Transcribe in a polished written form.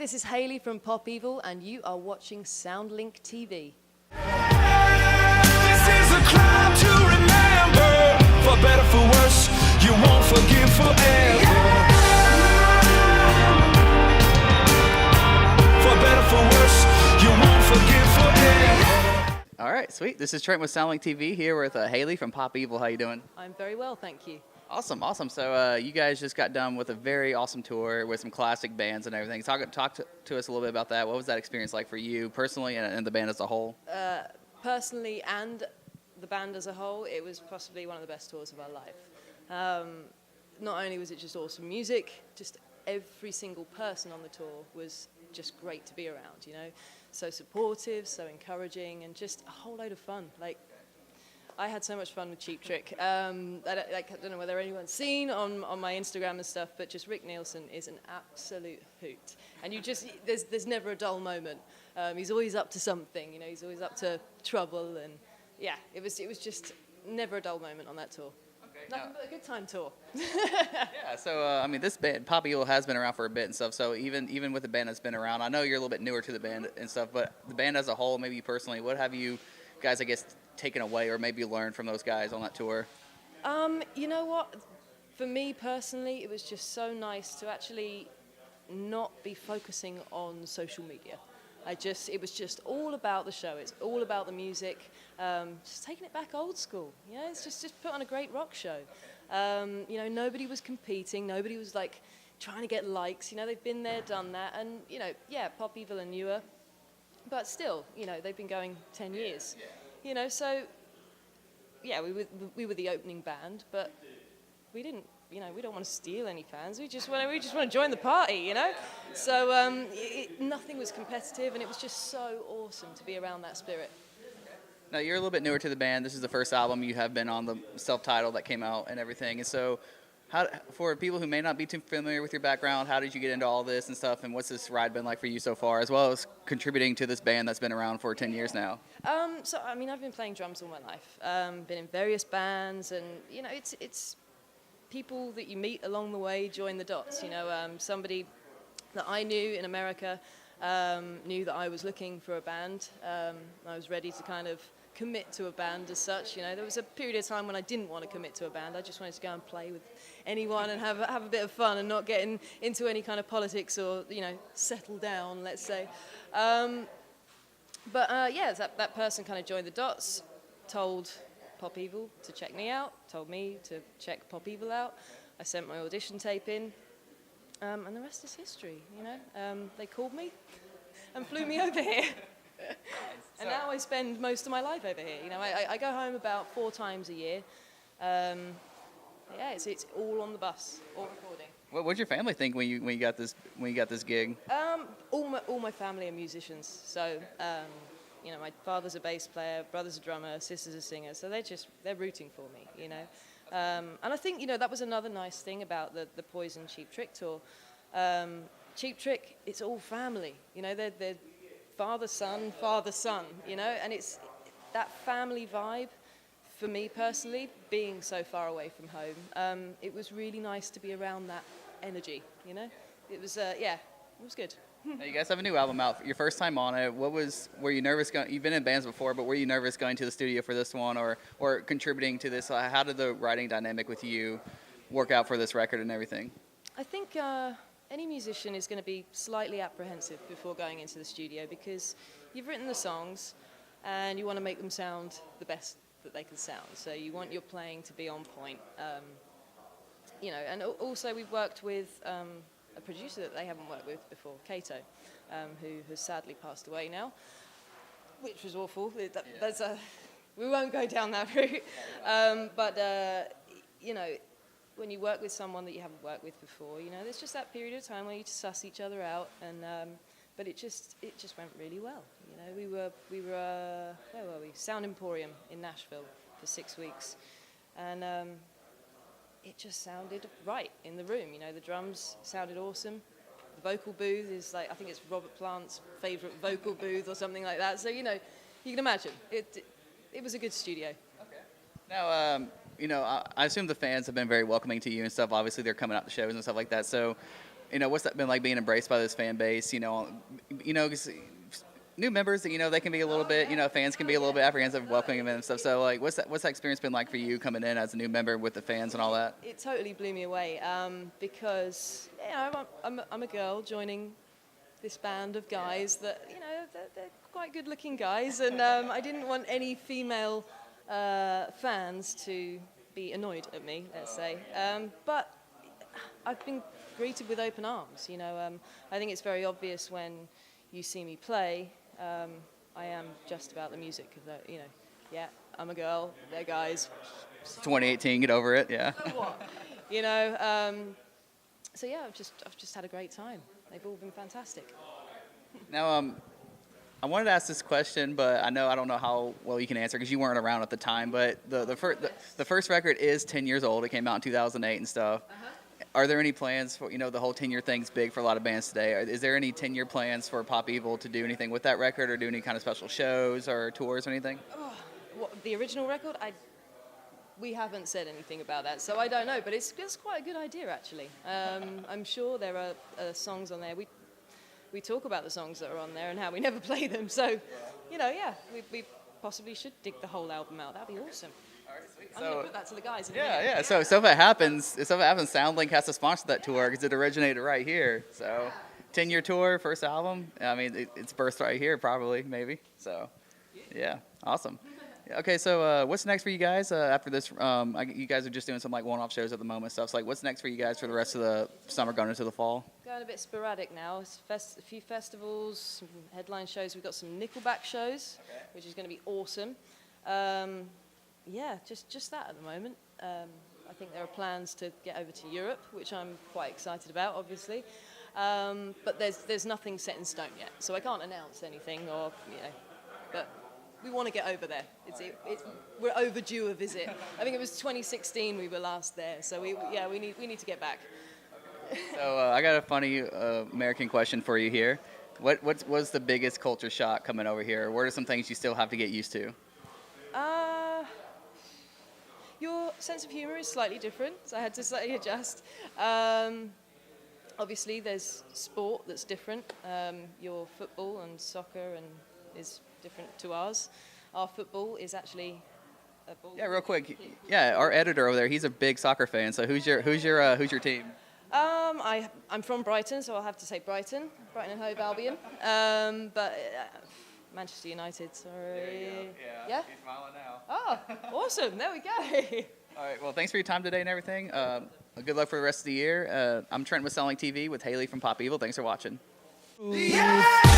this is Hayley from Pop Evil, and you are watching Soundlink TV. This is a crime to remember. For better, for worse, you won't forgive forever. For better, for worse, you won't forgive forever. All right, sweet. This is Trent with Soundlink TV here with Hayley from Pop Evil. How you doing? I'm very well, thank you. Awesome, awesome. So you guys just got done with a very awesome tour with some classic bands and everything. Talk to us a little bit about that. What was that experience like for you personally and the band as a whole? Personally and the band as a whole, it was possibly one of the best tours of our life. Not only was it just awesome music, just every single person on the tour was just great to be around, you know. So supportive, so encouraging, and just a whole load of fun. Like, I had so much fun with Cheap Trick. I don't know whether anyone's seen on my Instagram and stuff, but just Rick Nielsen is an absolute hoot. And you just, there's never a dull moment. He's always up to something, you know, he's always up to trouble, and yeah, it was just never a dull moment on that tour. Okay, Nothing but a good time tour. Yeah, so I mean, this band, Pop Evil, has been around for a bit and stuff. So even with the band that's been around, I know you're a little bit newer to the band and stuff, but the band as a whole, maybe you personally, what have you guys, I guess, taken away or maybe learned from those guys on that tour? You know what? For me personally, it was just so nice to actually not be focusing on social media. It was just all about the show. It's all about the music. Just taking it back old school. You know, it's just put on a great rock show. You know, nobody was competing. Nobody was like trying to get likes. You know, they've been there, done that, and you know, yeah, Pop Evil are newer, but still, you know, they've been going 10 years. You know, so yeah, we were the opening band, but we didn't. You know, we don't want to steal any fans. We just want to join the party. You know, so nothing was competitive, and it was just so awesome to be around that spirit. Now, you're a little bit newer to the band. This is the first album you have been on, the self-titled that came out and everything. And so, for people who may not be too familiar with your background, how did you get into all this and stuff, and what's this ride been like for you so far, as well as contributing to this band that's been around for 10 years now? So, I mean, I've been playing drums all my life. Been in various bands, and, you know, it's people that you meet along the way join the dots. You know, somebody that I knew in America knew that I was looking for a band. I was ready to kind of commit to a band as such. You know, there was a period of time when I didn't want to commit to a band. I just wanted to go and play with anyone and have a bit of fun and not get into any kind of politics or, you know, settle down, let's say. Yeah, that person kind of joined the dots, told Pop Evil to check me out, told me to check Pop Evil out. I sent my audition tape in, and the rest is history, you know. They called me and flew me over here. And now I spend most of my life over here. You know, I go home about 4 times a year. Yeah, it's all on the bus, all recording. What did your family think when you got this gig? All my family are musicians, so you know, my father's a bass player, brother's a drummer, sister's a singer, so they're rooting for me, you know. And I think, you know, that was another nice thing about the Poison Cheap Trick tour. Cheap Trick, it's all family, you know. They're father son, you know, and it's that family vibe. For me personally, being so far away from home, it was really nice to be around that energy, you know. It was yeah, it was good. Now, you guys have a new album out. Your first time on it. Were you nervous you've been in bands before, but were you nervous going to the studio for this one or contributing to this? How did the writing dynamic with you work out for this record and everything? I think any musician is going to be slightly apprehensive before going into the studio, because you've written the songs and you want to make them sound the best that they can sound. So you want your playing to be on point. You know, and also we've worked with a producer that they haven't worked with before, Kato, who has sadly passed away now, which was awful. We won't go down that route. But you know, when you work with someone that you haven't worked with before, you know, there's just that period of time where you just suss each other out, and but it just went really well. You know, we were where were we? Sound Emporium in Nashville for 6 weeks, and it just sounded right in the room. You know, the drums sounded awesome. The vocal booth is like, I think it's Robert Plant's favorite vocal booth or something like that. So, you know, you can imagine it was a good studio. Okay. Now, you know, I assume the fans have been very welcoming to you and stuff. Obviously, they're coming out to shows and stuff like that. So, what's that been like being embraced by this fan base? 'Cause new members, they can be a little bit, fans can be a little bit apprehensive of welcoming them and stuff. So like, what's that experience been like for you coming in as a new member with the fans and all that? It totally blew me away because I'm a girl joining this band of guys that they're quite good-looking guys, and I didn't want any female fans to be annoyed at me, let's say. But I've been greeted with open arms. I think it's very obvious when you see me play. I am just about the music. Yeah, I'm a girl. They're guys. 2018, get over it. Yeah. So what? So yeah, I've just had a great time. They've all been fantastic. Now, I wanted to ask this question, but I don't know how well you can answer because you weren't around at the time. But the first record is 10 years old. It came out in 2008 and stuff. Are there any plans for, the whole 10-year thing's big for a lot of bands today. Is there any 10-year plans for Pop Evil to do anything with that record or do any kind of special shows or tours or anything? Oh, what, the original record? We haven't said anything about that, so I don't know. But it's quite a good idea, actually. I'm sure there are songs on there. We talk about the songs that are on there and how we never play them. So, we possibly should dig the whole album out. That'd be awesome. I'm going to put that to the guys in a minute. Yeah. So if it happens, Soundlink has to sponsor that tour because it originated right here. So 10-year tour, first album. I mean, it's birthed right here, probably, maybe. So, yeah, awesome. Okay, so what's next for you guys after this? You guys are just doing some like one-off shows at the moment, stuff. So like, what's next for you guys for the rest of the summer, going into the fall? Going a bit sporadic now. It's a few festivals, some headline shows. We've got some Nickelback shows, which is going to be awesome. Yeah, just that at the moment. I think there are plans to get over to Europe, which I'm quite excited about, obviously. But there's nothing set in stone yet, so I can't announce anything but we want to get over there. We're overdue a visit. I think it was 2016 we were last there, so we need to get back. So I got a funny American question for you here. What's the biggest culture shock coming over here? What are some things you still have to get used to? Your sense of humor is slightly different, so I had to slightly adjust. Obviously, there's sport that's different. Your football and soccer is different to ours. Our football is actually a ball. Yeah, real quick. Yeah, our editor over there, he's a big soccer fan. So who's your team? I'm from Brighton, so I'll have to say Brighton and Hove Albion. But Manchester United, sorry. Yeah? He's smiling now. Oh, awesome. There we go. All right, well, thanks for your time today and everything. Good luck for the rest of the year. I'm Trent with SoundlinkTV with Hayley from Pop Evil. Thanks for watching. Yeah!